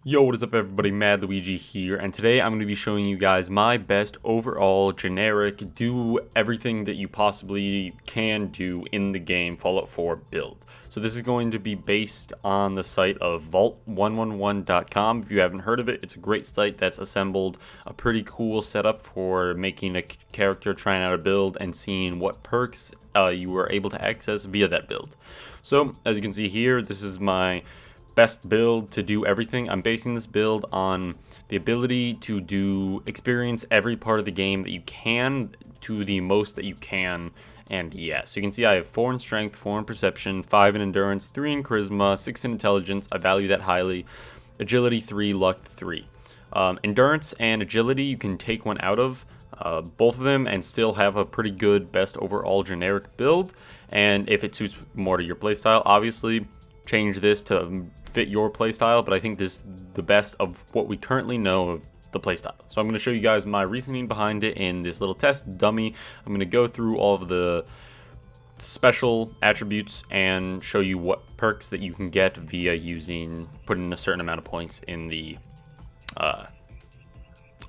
Yo, what is up everybody, Mad Luigi here, and today I'm going to be showing you guys my best overall generic, do everything that you possibly can do in the game Fallout 4 build. So this is going to be based on the site of vault111.com. If you haven't heard of it, it's a great site that's assembled a pretty cool setup for making a character, trying out a build, and seeing what perks you were able to access via that build. So as you can see here, this is my best build to do everything. I'm basing this build on the ability to experience every part of the game that you can to the most that you can. And yeah, so you can see I have 4 in strength, 4 in perception, 5 in endurance, 3 in charisma, 6 in intelligence. I value that highly. Agility 3, luck 3. Endurance and agility you can take one out of both of them and still have a pretty good best overall generic build. And if it suits more to your playstyle, obviously change this to fit your playstyle, but I think this is the best of what we currently know of the playstyle. So I'm going to show you guys my reasoning behind it in this little test dummy. I'm going to go through all of the special attributes and show you what perks that you can get via putting a certain amount of points in the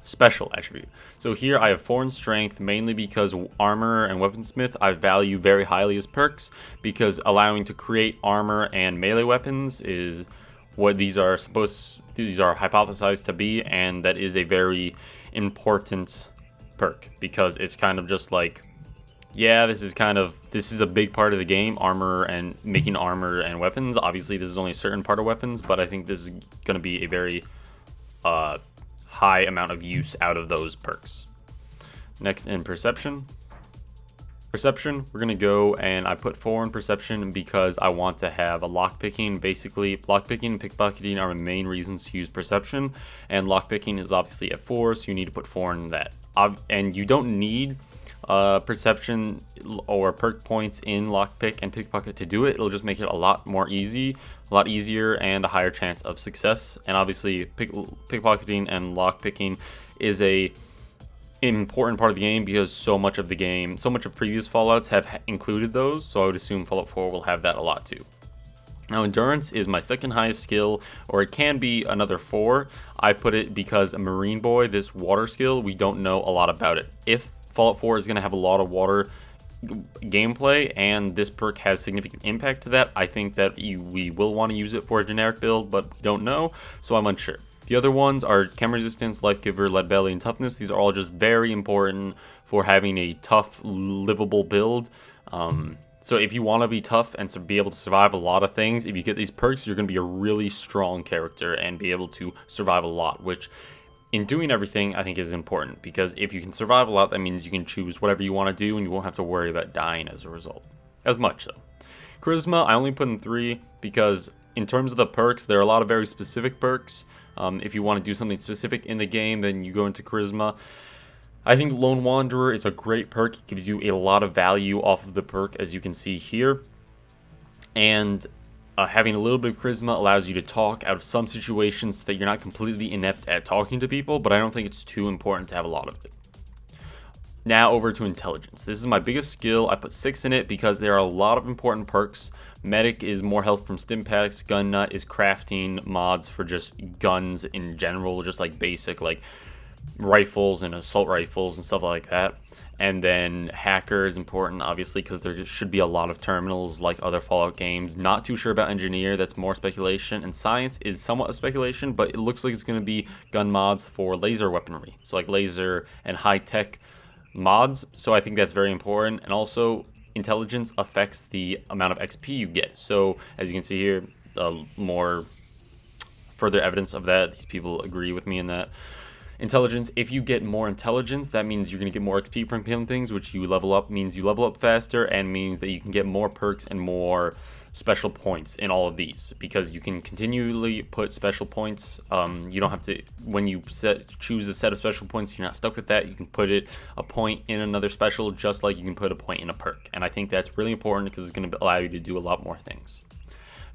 special attribute. So here I have 4 in strength, mainly because armor and weaponsmith I value very highly as perks, because allowing to create armor and melee weapons is what these are hypothesized to be, and that is a very important perk, because it's kind of just like, yeah, this is a big part of the game, armor and making armor and weapons. Obviously this is only a certain part of weapons, but I think this is going to be a very high amount of use out of those perks. Next, in perception, we're gonna go, and I put 4 in perception because I want to have a lockpicking. Basically, lockpicking and pickpocketing are the main reasons to use perception, and lockpicking is obviously at 4, so you need to put 4 in that. And you don't need perception or perk points in lockpick and pickpocket to do it. It'll just make it a lot easier, and a higher chance of success. And obviously pickpocketing and lockpicking is a important part of the game, because so much of previous Fallouts have included those, so I would assume Fallout 4 will have that a lot too. Now, endurance is my second highest skill, or it can be another 4. I put it because a Marine Boy, this water skill, we don't know a lot about it. If Fallout 4 is going to have a lot of water gameplay, and this perk has significant impact to that, I think that we will want to use it for a generic build, but we don't know, so I'm unsure. The other ones are chem resistance, life giver, lead belly, and toughness. These are all just very important for having a tough, livable build. So if you want to be tough and to be able to survive a lot of things, if you get these perks, you're going to be a really strong character and be able to survive a lot, which in doing everything I think is important, because if you can survive a lot, that means you can choose whatever you want to do and you won't have to worry about dying as a result. As much so. Charisma, I only put in 3 because in terms of the perks, there are a lot of very specific perks. If you want to do something specific in the game, then you go into charisma. I think Lone Wanderer is a great perk. It gives you a lot of value off of the perk, as you can see here. And having a little bit of charisma allows you to talk out of some situations so that you're not completely inept at talking to people, but I don't think it's too important to have a lot of it. Now over to intelligence. This is my biggest skill. I put 6 in it because there are a lot of important perks. Medic is more health from stim packs. Gun nut is crafting mods for just guns in general, just like basic like rifles and assault rifles and stuff like that. And then hacker is important, obviously, because there should be a lot of terminals like other Fallout games. Not too sure about engineer, that's more speculation. And science is somewhat of speculation, but it looks like it's going to be gun mods for laser weaponry, so like laser and high-tech mods. So I think that's very important. And also intelligence affects the amount of XP you get. So as you can see here, more further evidence of that. These people agree with me in that. Intelligence, if you get more intelligence, that means you're going to get more XP from killing things, which you level up, means you level up faster, and means that you can get more perks and more special points in all of these, because you can continually put special points. You don't have to, when you choose a set of special points, you're not stuck with that. You can put a point in another special, just like you can put a point in a perk. And I think that's really important because it's going to allow you to do a lot more things.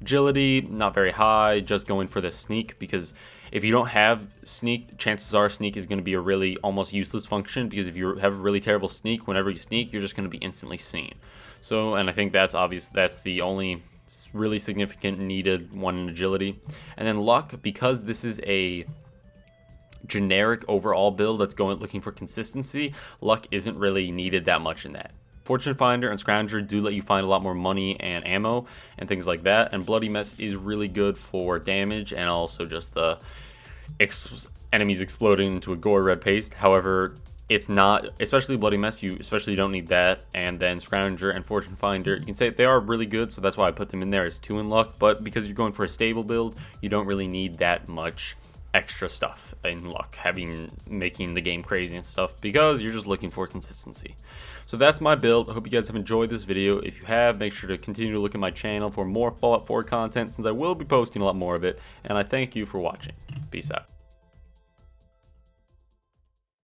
Agility, not very high, just going for the sneak, because if you don't have sneak, chances are sneak is going to be a really almost useless function, because if you have a really terrible sneak, whenever you sneak, you're just going to be instantly seen. So, and I think that's obvious, that's the only really significant needed one in agility. And then luck, because this is a generic overall build that's looking for consistency, luck isn't really needed that much in that. Fortune Finder and Scrounger do let you find a lot more money and ammo and things like that, and Bloody Mess is really good for damage and also just the enemies exploding into a gore red paste. However, it's not, especially Bloody Mess, you especially don't need that. And then Scrounger and Fortune Finder, you can say they are really good, so that's why I put them in there as 2 in luck, but because you're going for a stable build, you don't really need that much extra stuff in luck, making the game crazy and stuff, because you're just looking for consistency. So that's my build. I hope you guys have enjoyed this video. If you have, make sure to continue to look at my channel for more Fallout 4 content, since I will be posting a lot more of it, and I thank you for watching. Peace out.